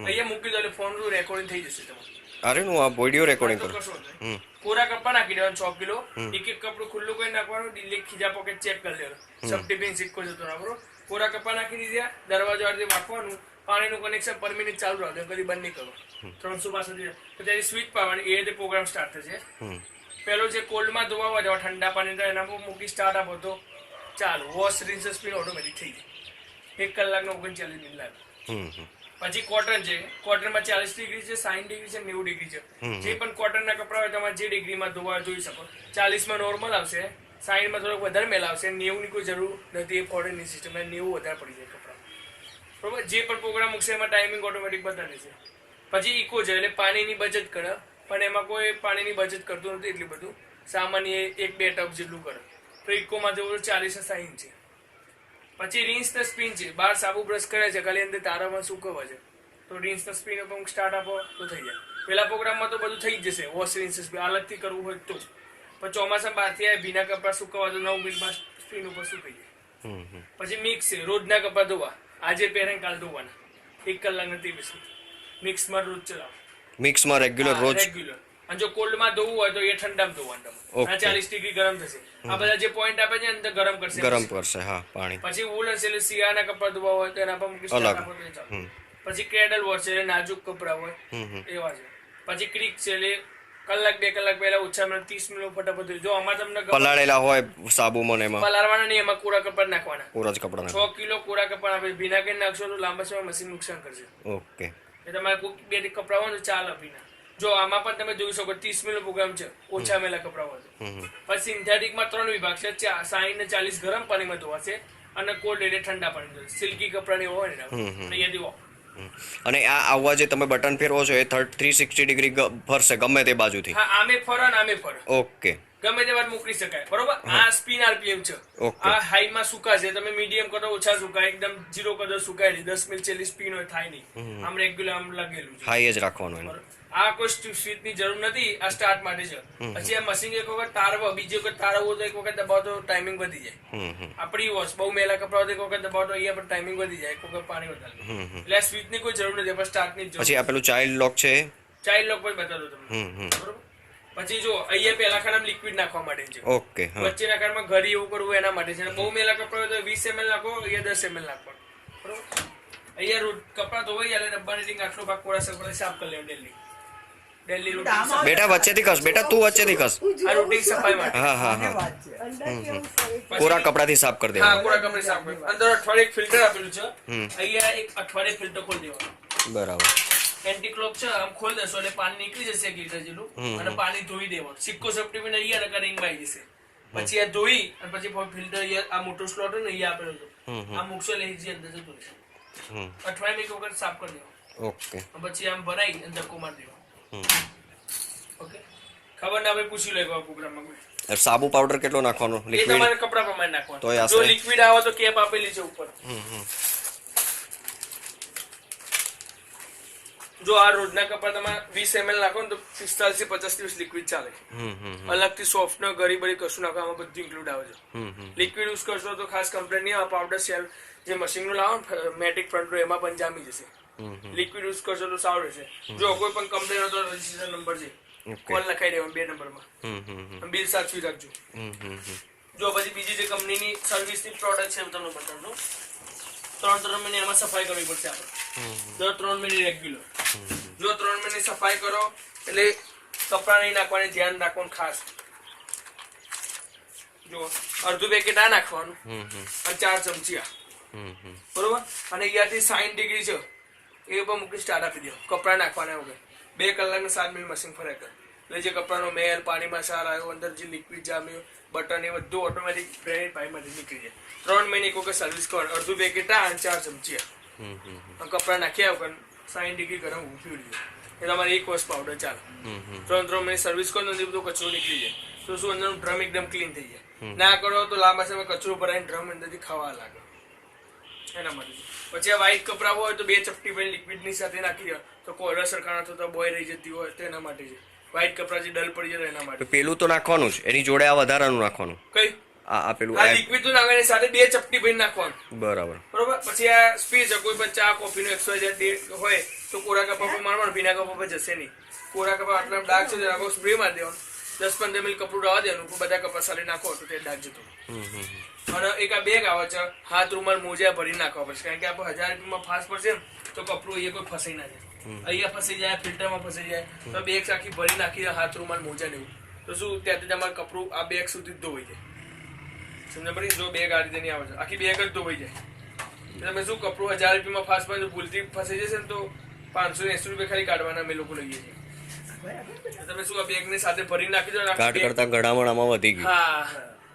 અહીંયા મૂકી દો એટલે ફોનનું રેકોર્ડિંગ થઈ જશે તમારું. અરે હું આ વિડિયો રેકોર્ડિંગ કરું. કોરા કપા નાખી દેવાનું 6 કિલો. એક એક કપડું ખુલ્લું કરી નાખવાનું. ડીલે ખીજા પોકેટ ચેક કરી લેવાનું. સબ પિન સિક્કો જતો ના બરોબર. કોરા કપા નાખી દીધા. દરવાજો આડે વાપરવાનું. પાણીનું કનેક્શન પર મિનિટ ચાલુ રાખજો, કદી બંધ નહીં કરો. 362 તો ત્યારે સ્વિચ પાવાની, એ રીતે પ્રોગ્રામ સ્ટાર્ટ થશે. પેલો જે કોલ્ડમાં ધોવા જવા ઠંડા પાણી એના મૂકી સ્ટાર્ટ આપો તો ચાલુ. વોશ રિન્સ સ્પિન ઓટોમેટિક થઈ જાય. 1 કલાકનો 39 મિનિટ લાગે. પછી કોટન છે, કોટનમાં 40 ડિગ્રી છે, 60 ડિગ્રી છે, 90 ડિગ્રી છે. જે પણ કોટનના કપડા હોય તમારે જે ડિગ્રીમાં ધોવા જોઈ શકો. 40માં નોર્મલ આવશે, 60માં થોડોક વધારે મેલ આવશે, 90 ની કોઈ જરૂર નથી. એ કોટનની સિસ્ટમ 90 વધારે પડી જાય કપડા બરોબર. જે પણ પ્રોગ્રામ મૂકશે એમાં ટાઈમિંગ ઓટોમેટિક બતાવે છે. પછી ઇકો છે એટલે પાણીની બચત કરે, પણ એમાં કોઈ પાણીની બચત કરતું નથી એટલું બધું. સામાન્ય 1-2 ટબ જેટલું કરે. તો ઇકોમાં જવું 40-60 છે. પછી રિન્સ ધ સ્પિન છે, બહાર સાબુ બ્રશ કરે છે, ખાલી અંદર તારામાં સુકવવા છે. તો રિન્સ ધ સ્પિન ઉપર સ્ટાર્ટ આપો તો થઈ જાય. પેલા પ્રોગ્રામમાં તો બધું થઈ જ જશે. વોશ રિન્સ સ્પિન અલગથી કરવું હોય તો. પણ ચોમાસા બહારથી આવે ભીના કપડા સુકવવા તો 9 મિનિટમાં સ્પિન ઉપર સુકાઈ જાય. પછી મિક્સ છે, રોજના કપડા ધોવા, આજે પહેરે કાલ ધોવાના, 1 કલાક નથી બેસવું. મિક્સમાં રોજ ચલાવો. મિક્સમાં રેગ્યુલર રોજ રેગ્યુલર. અને જો કોલ્ડમાં ધોવું હોય તો એ ઠંડામાં ધોવાનું. 40 ડિગ્રી ગરમ થશે. આ બધા જે પોઈન્ટ આપે છે અંદર ગરમ કરશે. હા પાણી. પછી વૂલન એટલે શિયાળાના કપડા ધોવા હોય તો એના પર મૂકી ચાલે. પછી ક્રેડલ વોશ છે એટલે નાજુક કપડા હોય એવા છે. પછી ક્રીક છે એટલે કલાક 2 કલાક પહેલા ઓછામાં 30 મિનિટ ફટાફટ. જો આમાં તમને પલાળેલા હોય સાબુમાં એમાં પલાળવાના નહીં, એમાં કોરા કપડા નાખવાના. કોરા જ કપડા 6 કિલો કોરા કપડા આપે. ભીના કરી નાખશો તો લાંબા સમય મશીન નુકસાન કરશે. ઓકે. એ તમારે કોઈ 2 કપડા હોય તો ચાલે ભીના. જો આમાં પણ તમે જોઈ શકો 30 મિનિટ પ્રોગ્રામ છે, ઓછા મેલા કપડા હોય. પછી સિન્થેટિકમાં 3 વિભાગ છે, 60 ને 40 ગરમ પાણીમાં ધોવાશે અને કોલ્ડ એટલે ઠંડા પાણી ધોવાશે. સિલ્કી કપડા ને હોય ને અહીંયાથી. અને આ આવવા જે તમે બટન ફેરવો છો એ 360 ડિગ્રી ફરશે ગમે તે બાજુથી. હા, આમે ફરે અને આમે ફરે. ઓકે. ગમે તે વાર મોકલી શકાય બરોબર. આ સ્પિન આરપીએમ છે. આ હાઈમાં સુકાશે, તમે મીડિયમ કરો ઓછા સુકાય, એકદમ 0 કરો સુકાય નહીં. 10 મિનિટ છેલ્લી સ્પિન હોય થાય નહીં. આમ રેગ્યુલર આમ લાગેલું છે. હાઈ જ રાખવાનું. આ કોઈ સ્વિચ ની જરૂર નથી, આ સ્ટાર્ટ માટે છે. પછી આ મશીન એક વખત તારવો, બીજી વખત તારવો તો એક વખત દબાવો તો ટાઈમિંગ વધી જાય. આપણી વોશ બહુ મેલા કપડા હોય તો એક વખત દબાવો તો અહીંયા પણ ટાઈમિંગ વધી જાય, એક વખત પાણી વધારે. એટલે આ સ્વિચ ની કોઈ જરૂર નથી, પણ સ્ટાર્ટ ની જરૂર. પછી આ પેલું ચાઇલ્ડ લોક છે, ચાઇલ્ડ લોક પણ બતાવો તમને બરોબર. પછી જો અહીંયા પેલા ખાના લિક્વિડ નાખવા માટે છે. ઓકે. વચ્ચેના ખાનામાં ઘરી એવું કરવું એના માટે છે. બહુ મેલા કપડા હોય તો 20 ml નાખો, અહીંયા 10 ml નાખવાનું બરોબર. અહીંયા રોજ કપડા ધોવાઈ જાય ડબ્બાની રિંગ આટલો ભાગ કોરા સફળ સાફ કરી લેવાનું ડેલી. બેટા વચ્ચેથી ખસ, બેટા તું વચ્ચેથી ખસ. આ રૂટિન સફાઈ માટે. હા. કોરા કપડાથી સાફ કરી દેવાનું. હા, કોરા કપડાથી સાફ કરી. અંદર અઠવાડિયે એક ફિલ્ટર આપેલું છે. અહીંયા એક અઠવાડિયે ફિલ્ટર ખોલી દેવાનું. બરાબર. એન્ટી ક્લોક છે, આમ ખોલ દેશો એટલે પાણી નીકળી જશે 1 લીટર જેટલું અને પાણી ધોઈ દેવાનું. સિક્કો સેફ્ટી પિન અહીંયા રકા રિંગ માં આવી જશે. પછી આ ધોઈ અને પછી ફિલ્ટર અહીંયા આ મોટો સ્લોટ ને અહીંયા આપેલો છે. આ મૂકશો એટલે ઇઝી અંદર જતું રહેશે. અઠવાડિયે એક વખત સાફ કરી દેવાનું. ઓકે. પછી આમ ભરાઈ અંદર ધક્કો મારી દેવાનો. ઓકે. ખબર ના ભાઈ પૂછી લો પ્રોગ્રામમાં કોઈ. સાબુ પાવડર કેટલો નાખવાનો? એ તમારે કપડા પ્રમાણે નાખવાનો. તો જો લિક્વિડ આવે તો કેપ આપેલી છે ઉપર. જો આ રોજના કપડા તમારે 20 ml નાખો ને તો 45 થી 50 દિવસ લિક્વિડ ચાલે. અલગથી સોફ્ટનર ગરી બરી કશું નાખવામાં બધું ઇન્ક્લુડ આવે છે. લિક્વિડ યુઝ કરશો તો ખાસ કમ્પ્લેન નહીં આવે. પાવડર સેલ જે મશીનનું લાવો ને મેટિક ફ્રન્ટ એમાં પણ જામી જશે. લિક્વિડ યુઝ કરશો તો સારું રહેશે. જો કોઈ પણ કમ્પ્લેન હોય તો રજીસ્ટ્રેશન નંબર છે, કોલ લખાઈ દેવાનો 2 નંબરમાં. બિલ સાચવી રાખજો. જો પછી બીજી જે કંપનીની સર્વિસની પ્રોડક્ટ છે તમને બતાવજો. 3 મહિને એમાં સફાઈ કરવી પડશે આપણે. દર 3 મહિને રેગ્યુલર. જો 3 મહિને સફાઈ કરો એટલે કપડા નહીં નાખવાની, ધ્યાન રાખવાનું ખાસ. જો અડધું પેકેટ આ નાખવાનું અને 4 ચમચી આ બરોબર. અને અહીંયાથી 60 ડિગ્રી છે એ ઉપર મૂકી સ્ટાર્ટ આપી દો. કપડા નાખવાના વગર 2 કલાક ને 7 મિનિટ મશીન ફરાય કરે એટલે જે કપડાનો મેલ, પાણીમાં સાર આવ્યો, અંદર જે લિક્વિડ જામ્યો, બટન એ બધું ઓટોમેટિક ડ્રેનેજ પાઇપમાંથી નીકળી જાય. 3 મહિને એક વખત સર્વિસ કરો. અડધું પેકેટ આ અને 4 ચમચી કપડા નાખ્યા વગર 60 ડિગ્રી ગરમ ઉભી દો. એ તમારે 1 વર્ષ પાવડર ચાલે. 3 મહિને સર્વિસ કરો તો બધો કચરો નીકળી જાય. તો શું અંદરનું ડ્રમ એકદમ ક્લીન થઈ જાય. ના કરો તો લાંબા સમય કચરો ભરાઈને ડ્રમ અંદરથી ખાવા લાગે એના માટે. પછી આ વ્હાઈટ કપડા હોય તો 2 ચપટી ભાઈ લિક્વિડની સાથે નાખી દો તો કોલર સરખાના થતા બોય રહી જતી હોય તો એના માટે છે. વ્હાઈટ કપડા જે ડલ પડી જાય એના માટે. પેલું તો નાખવાનું જ, એની જોડે આ વધારાનું નાખવાનું. કઈ આ પેલું આ લિક્વિડ તો નાખવાની સાથે 2 ચપટી ભાઈ નાખવાનું. બરાબર. પછી આ સ્પીડ છે, કોઈ પણ ચા કોફી નો XYZ હોય તો કોરા ભીના કપડા પર જશે નહીં. કોરા કપડા આટલા ડાઘ છે જરા સ્પ્રે મારી દેવાનું, 10-15 મિનિટ કપડું રવા દેવાનું, બધા કપડા સારી નાખો તો તે ડાઘ જતો. અને એક આ બેગ આવે છે, હાથ રૂમાલ મોજા ભરી નાખવા પડશે, કારણ કે આપણે 1000 રૂપિયામાં ફાસ્ટ પડશે ને તો કપડું અહીંયા કોઈ ફસાઈ ના જાય, અહીંયા ફસાઈ જાય, ફિલ્ટરમાં ફસાઈ જાય, તો બેગ આખી ભરી નાખી હાથ રૂમાલ મોજા લેવું તો શું ત્યાંથી તમારું કપડું આ બેગ સુધી જ ધોવાઈ જાય. સમજ પડી? જો બેગ આ રીતે નહીં આવે છે, આખી બેગ જ ધોવાઈ જાય. તમે શું કપડું 1000 રૂપિયામાં ફાસ્ટ પડે ભૂલથી ફસાઈ જશે ને તો 580 રૂપિયા ખાલી કાઢવાના અમે લોકો લઈએ છીએ. તમે શું આ બેગ ની સાથે ભરી નાખી દો. કાટ કરતા ગળામણામાં વધી ગયું. હા,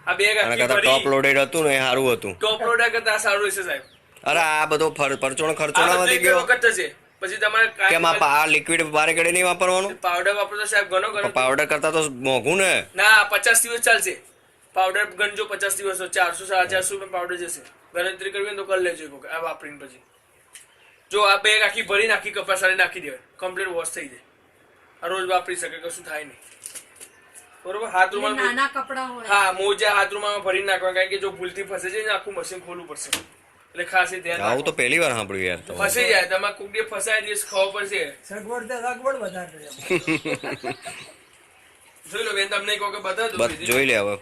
આ બેગ આના કરતા ટોપ લોડેડ હતું ને એ સારું હતું. ટોપ લોડર કરતા સારું રહેશે સાહેબ. અરે આ બધો પરચોણો ખર્ચોના વધી ગયો. વખત થશે પછી તમારે કેમ આ લિક્વિડ બારે ઘડે નહીં વાપરવાનું? પાવડર વાપરો સાહેબ ઘણો ઘણો. પાવડર કરતા તો મોંઘું ને. ના 50 દિવસ ચાલશે પાવડર. ગણજો 50 દિવસ 400-450 રૂપિયા પાવડર જશે. ગણતરી કરવી હોય તો કરી લેજો એક વખત આ વાપરીને. પછી જો આ બેગ આખી ભરી નાખી કપડા સારી નાખી દેવાય, કમ્પ્લીટ વોશ થઈ જાય. આ રોજ વાપરી શકે, કશું થાય નહીં. બરોબર? હાથ રૂમાલ નાના કપડા હોય, હા મોજા હાથ રૂમાલમાં ભરી નાખવા, કારણ કે જો ભૂલથી ફસે છે ને આખું મશીન ખોલવું પડશે, એટલે ખાસ એ ધ્યાન આવું રાખો. તો પહેલી વાર સાંભળ્યું યાર. તો ફસાઈ જાય તમારે કોક દિવસ ફસાય દિવસ ખબર પડશે. સગવડ વધારે જોઈ લો બેન, તમને એક વખત બતાવી દઉં. જોઈ લે હવે.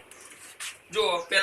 જો પેલા